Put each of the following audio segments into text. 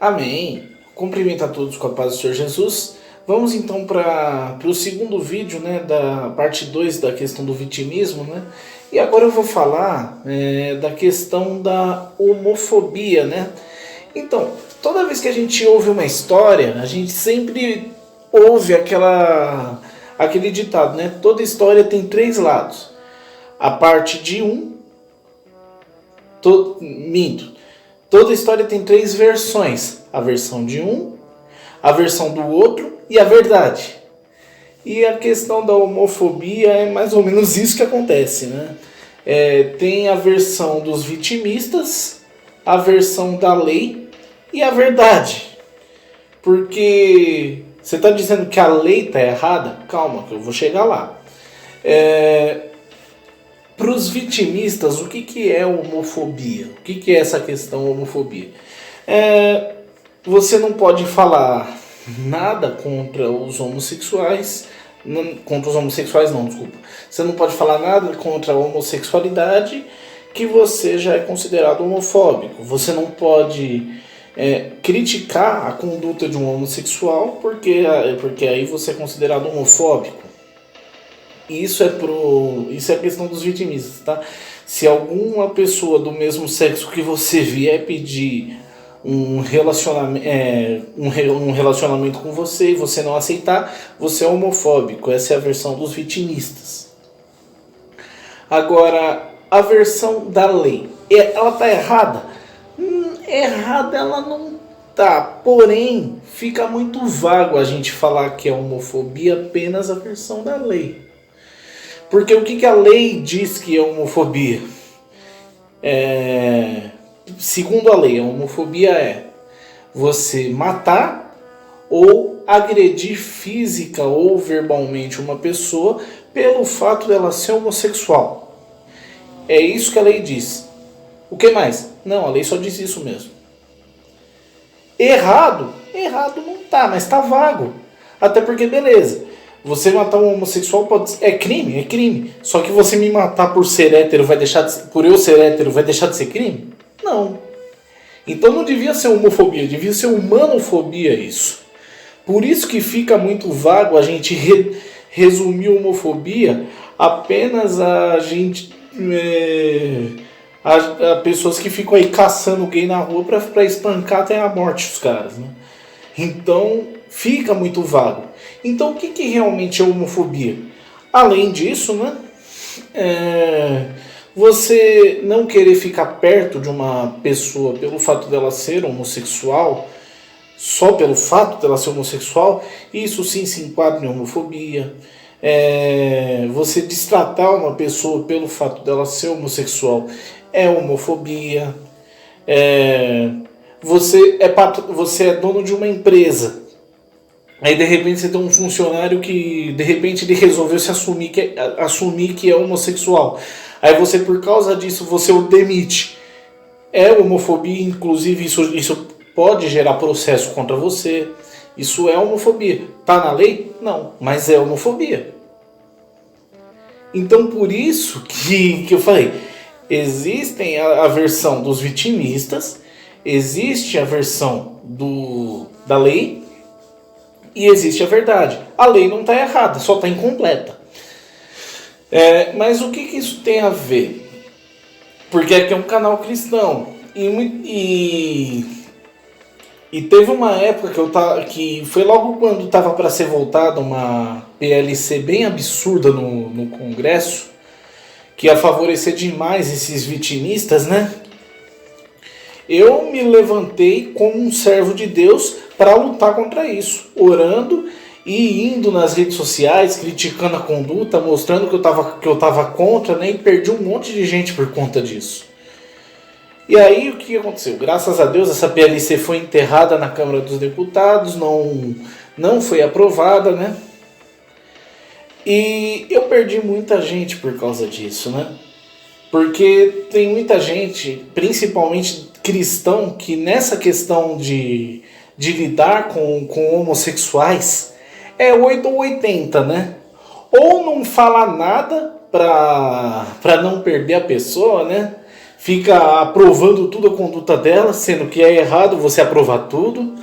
Amém. Cumprimento a todos com a paz do Senhor Jesus. Vamos então para o segundo vídeo, né, da parte 2 da questão do vitimismo, né? E agora eu vou falar da questão da homofobia, né? Então, toda vez que a gente ouve uma história, a gente sempre ouve aquele ditado, né? Toda história tem três lados. A parte de um, minto. Toda história tem três versões. A versão de um, a versão do outro e a verdade. E a questão da homofobia é mais ou menos isso que acontece, né? Tem a versão dos vitimistas, a versão da lei e a verdade. Porque você está dizendo que a lei está errada? Calma, que eu vou chegar lá. Para os vitimistas, o que é homofobia? O que é essa questão homofobia? Você não pode falar nada contra os homossexuais. Contra os homossexuais não, desculpa. Você não pode falar nada contra a homossexualidade que você já é considerado homofóbico. Você não pode criticar a conduta de um homossexual porque aí você é considerado homofóbico. Isso é a questão dos vitimistas, tá? Se alguma pessoa do mesmo sexo que você vier pedir um relacionamento com você e você não aceitar, você é homofóbico. Essa é a versão dos vitimistas. Agora, a versão da lei, ela tá errada? Errada ela não tá, porém fica muito vago a gente falar que é homofobia apenas a versão da lei. Porque o que a lei diz que é homofobia? Segundo a lei, a homofobia é você matar ou agredir física ou verbalmente uma pessoa pelo fato dela ser homossexual. É isso que a lei diz. O que mais? Não, a lei só diz isso mesmo. Errado? Errado não tá, mas tá vago. Até porque, beleza, você matar um homossexual é crime? É crime. Só que você me matar por ser hétero por eu ser hétero vai deixar de ser crime? Não. Então não devia ser homofobia, devia ser humanofobia isso. Por isso que fica muito vago a gente resumir homofobia apenas a gente... a pessoas que ficam aí caçando gay na rua pra espancar até a morte os caras, né? Então fica muito vago. Então o que realmente é homofobia? Além disso, né? Você não querer ficar perto de uma pessoa pelo fato dela ser homossexual, só pelo fato dela ser homossexual, isso sim se enquadra em homofobia. Você destratar uma pessoa pelo fato dela ser homossexual é homofobia. Você é dono de uma empresa. Aí de repente você tem um funcionário que de repente ele resolveu se assumir que é homossexual. Aí você, por causa disso, você o demite. É homofobia, inclusive isso pode gerar processo contra você. Isso é homofobia. Tá na lei? Não, mas é homofobia. Então por isso que eu falei, existem a versão dos vitimistas, existe a versão da lei e existe a verdade. A lei não está errada, só está incompleta. Mas o que isso tem a ver? Porque aqui é um canal cristão. E teve uma época que foi logo quando estava para ser voltada uma PLC bem absurda no Congresso, que ia favorecer demais esses vitimistas, né? Eu me levantei como um servo de Deus para lutar contra isso, orando e indo nas redes sociais, criticando a conduta, mostrando que eu tava contra, né? E perdi um monte de gente por conta disso. E aí o que aconteceu? Graças a Deus essa PLC foi enterrada na Câmara dos Deputados, não foi aprovada, né? E eu perdi muita gente por causa disso, né? Porque tem muita gente, principalmente cristão, que nessa questão de lidar com homossexuais é 8 ou 80, né? Ou não fala nada pra não perder a pessoa, né? fica aprovando tudo a conduta dela, sendo que é errado você aprovar tudo.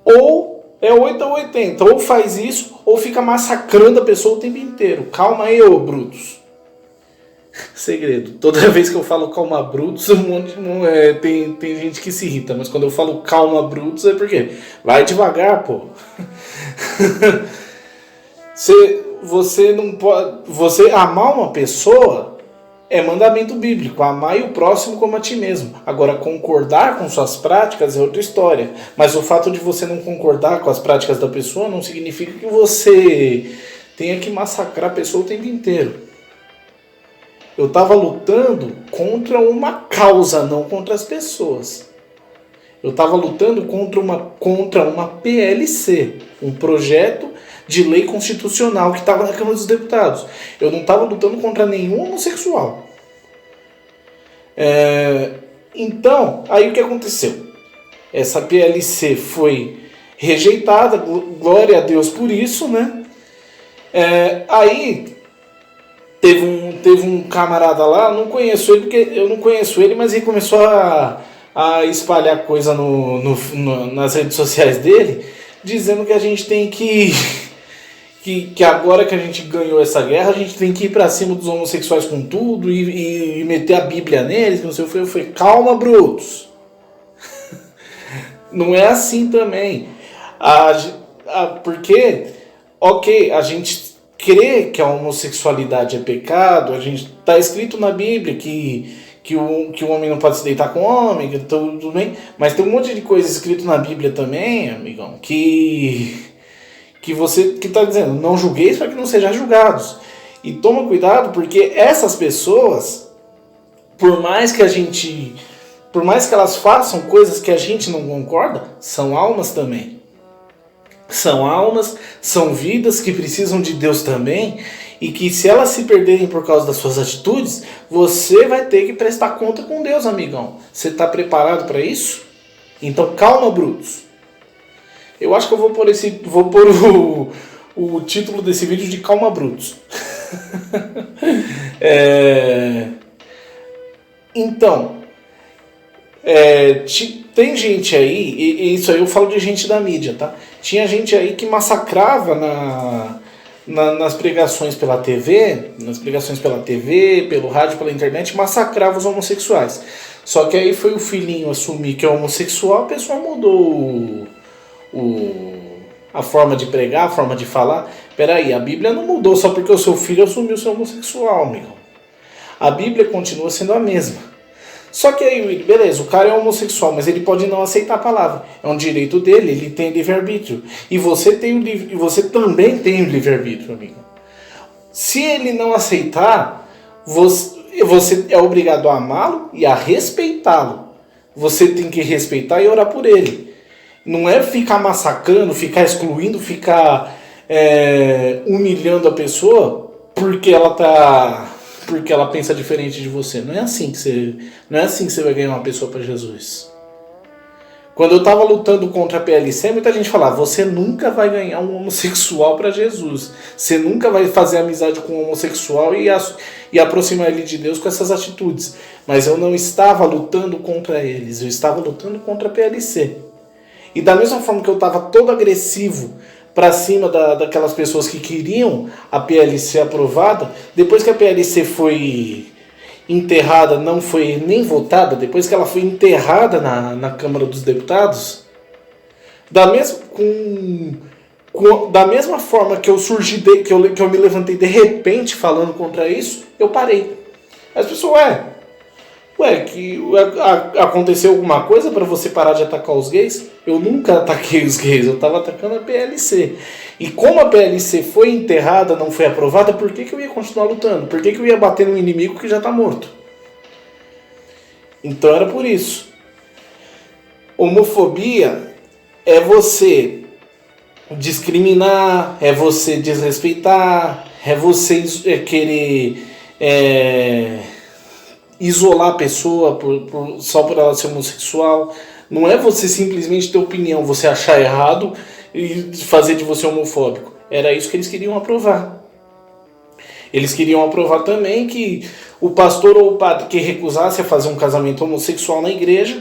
Ou é 8 a 80, ou faz isso, ou fica massacrando a pessoa o tempo inteiro. Calma aí, ô Brutus. Segredo, toda vez que eu falo calma Brutus, tem gente que se irrita, mas quando eu falo calma Brutus é porque vai devagar, pô. Você não pode. Você amar uma pessoa é mandamento bíblico. Amar o próximo como a ti mesmo. Agora, concordar com suas práticas é outra história. Mas o fato de você não concordar com as práticas da pessoa não significa que você tenha que massacrar a pessoa o tempo inteiro. Eu estava lutando contra uma causa, não contra as pessoas. Eu estava lutando contra uma PLC, um projeto de lei constitucional que estava na Câmara dos Deputados. Eu não estava lutando contra nenhum homossexual. Então, aí o que aconteceu? Essa PLC foi rejeitada, glória a Deus por isso, né? Aí teve um camarada lá, não conheço ele, porque eu não conheço ele, mas ele começou a espalhar coisa nas redes sociais dele, dizendo que a gente tem que agora que a gente ganhou essa guerra, a gente tem que ir pra cima dos homossexuais com tudo e meter a Bíblia neles, que não sei o que. Eu falei, calma, Brutus. Não é assim também. Porque, ok, a gente crê que a homossexualidade é pecado, a gente tá escrito na Bíblia que o homem não pode se deitar com o homem, que tudo bem, mas tem um monte de coisa escrito na Bíblia também, amigão, que você que está dizendo, não julgueis para que não sejam julgados. E toma cuidado, porque essas pessoas, por mais que elas façam coisas que a gente não concorda, são almas também. São almas, são vidas que precisam de Deus também, e que se elas se perderem por causa das suas atitudes, você vai ter que prestar conta com Deus, amigão. Você está preparado para isso? Então calma, Brutus. Eu acho que eu vou pôr o título desse vídeo de Calma Brutus. Então, tem gente aí, e isso aí eu falo de gente da mídia, tá? Tinha gente aí que massacrava nas pregações pela TV, pelo rádio, pela internet, massacrava os homossexuais. Só que aí foi o filhinho assumir que é homossexual, a pessoa mudou a forma de pregar, a forma de falar. Peraí, a Bíblia não mudou só porque o seu filho assumiu ser homossexual, amigo. A Bíblia continua sendo a mesma. Só que aí, beleza, o cara é homossexual, mas ele pode não aceitar a palavra. É um direito dele, ele tem livre-arbítrio. E você também tem o livre-arbítrio, amigo. Se ele não aceitar, você é obrigado a amá-lo e a respeitá-lo. Você tem que respeitar e orar por ele. Não é ficar massacrando, ficar excluindo, ficar humilhando a pessoa porque ela pensa diferente de você. Não é assim que você vai ganhar uma pessoa para Jesus. Quando eu estava lutando contra a PLC, muita gente falava, você nunca vai ganhar um homossexual para Jesus. Você nunca vai fazer amizade com um homossexual e aproximar ele de Deus com essas atitudes. Mas eu não estava lutando contra eles, eu estava lutando contra a PLC. E da mesma forma que eu estava todo agressivo para cima daquelas pessoas que queriam a PLC aprovada, depois que a PLC foi enterrada, não foi nem votada, depois que ela foi enterrada na Câmara dos Deputados, da mesma forma que eu surgi, que eu me levantei de repente falando contra isso, eu parei. As pessoas, aconteceu alguma coisa para você parar de atacar os gays? Eu nunca ataquei os gays, eu estava atacando a PLC. E como a PLC foi enterrada, não foi aprovada, por que eu ia continuar lutando? Por que eu ia bater no inimigo que já está morto? Então era por isso. Homofobia é você discriminar, é você desrespeitar, é você querer isolar a pessoa só por ela ser homossexual. Não é você simplesmente ter opinião, você achar errado e fazer de você homofóbico. Era isso que eles queriam aprovar. Eles queriam aprovar também que o pastor ou o padre que recusasse a fazer um casamento homossexual na igreja,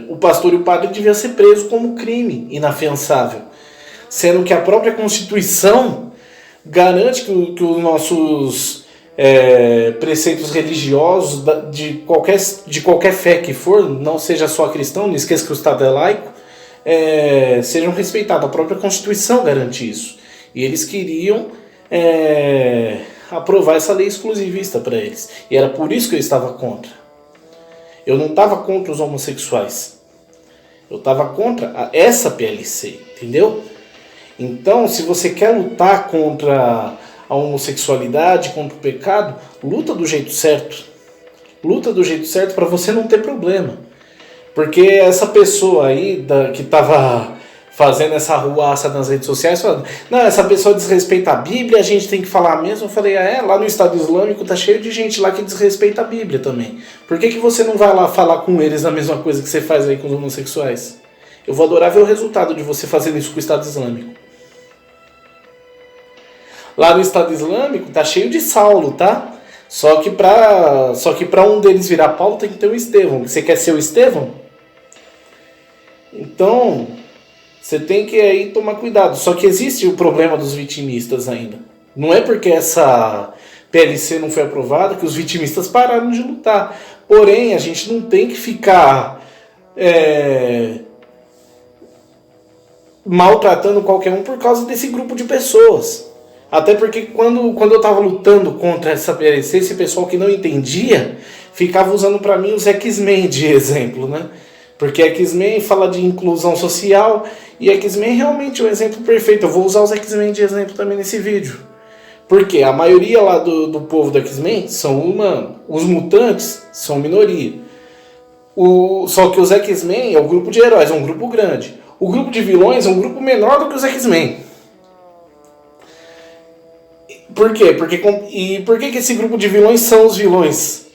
o pastor e o padre deviam ser presos como crime inafiançável. Sendo que a própria Constituição garante que os nossos preceitos religiosos de qualquer fé que for, não seja só cristão, não esqueça que o Estado é laico, sejam respeitados. A própria Constituição garante isso. E eles queriam aprovar essa lei exclusivista para eles. E era por isso que eu estava contra. Eu não estava contra os homossexuais. Eu estava contra essa PLC, entendeu? Então, se você quer lutar contra a homossexualidade, contra o pecado, luta do jeito certo. Luta do jeito certo para você não ter problema. Porque essa pessoa aí que estava fazendo essa ruaça nas redes sociais, falando, não, essa pessoa desrespeita a Bíblia, a gente tem que falar mesmo. Eu falei, lá no Estado Islâmico tá cheio de gente lá que desrespeita a Bíblia também. Por que você não vai lá falar com eles a mesma coisa que você faz aí com os homossexuais? Eu vou adorar ver o resultado de você fazendo isso com o Estado Islâmico. Lá no Estado Islâmico tá cheio de Saulo, tá? Só que pra um deles virar Paulo tem que ter o Estevão. Você quer ser o Estevão? Então, você tem que aí tomar cuidado. Só que existe o problema dos vitimistas ainda. Não é porque essa PLC não foi aprovada que os vitimistas pararam de lutar. Porém, a gente não tem que ficar maltratando qualquer um por causa desse grupo de pessoas. Até porque quando eu estava lutando contra essa PLC, esse pessoal que não entendia ficava usando para mim os X-Men de exemplo, né? Porque X-Men fala de inclusão social e X-Men realmente é um exemplo perfeito. Eu vou usar os X-Men de exemplo também nesse vídeo. Porque a maioria lá do povo do X-Men são humanos. Os mutantes são minoria. Só que os X-Men é um grupo de heróis, é um grupo grande. O grupo de vilões é um grupo menor do que os X-Men. Por quê? Por que esse grupo de vilões são os vilões?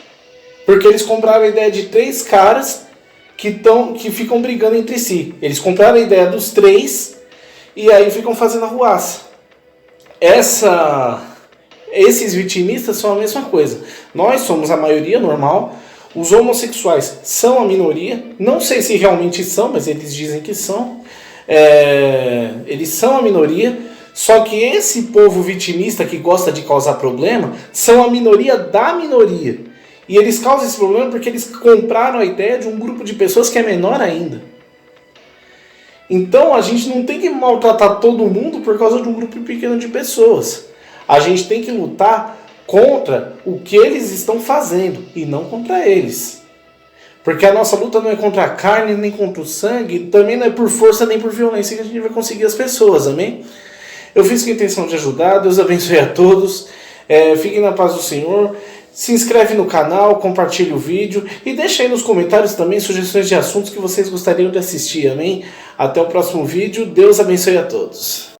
Porque eles compraram a ideia de 3 caras que ficam brigando entre si. Eles compraram a ideia dos 3 e aí ficam fazendo a ruaça. Esses vitimistas são a mesma coisa. Nós somos a maioria normal. Os homossexuais são a minoria. Não sei se realmente são, mas eles dizem que são. Eles são a minoria. Só que esse povo vitimista que gosta de causar problema são a minoria da minoria. E eles causam esse problema porque eles compraram a ideia de um grupo de pessoas que é menor ainda. Então a gente não tem que maltratar todo mundo por causa de um grupo pequeno de pessoas. A gente tem que lutar contra o que eles estão fazendo e não contra eles. Porque a nossa luta não é contra a carne, nem contra o sangue, também não é por força nem por violência que a gente vai conseguir as pessoas, amém? Eu fiz com a intenção de ajudar, Deus abençoe a todos, fiquem na paz do Senhor, se inscreve no canal, compartilhe o vídeo e deixa aí nos comentários também sugestões de assuntos que vocês gostariam de assistir, amém? Até o próximo vídeo, Deus abençoe a todos.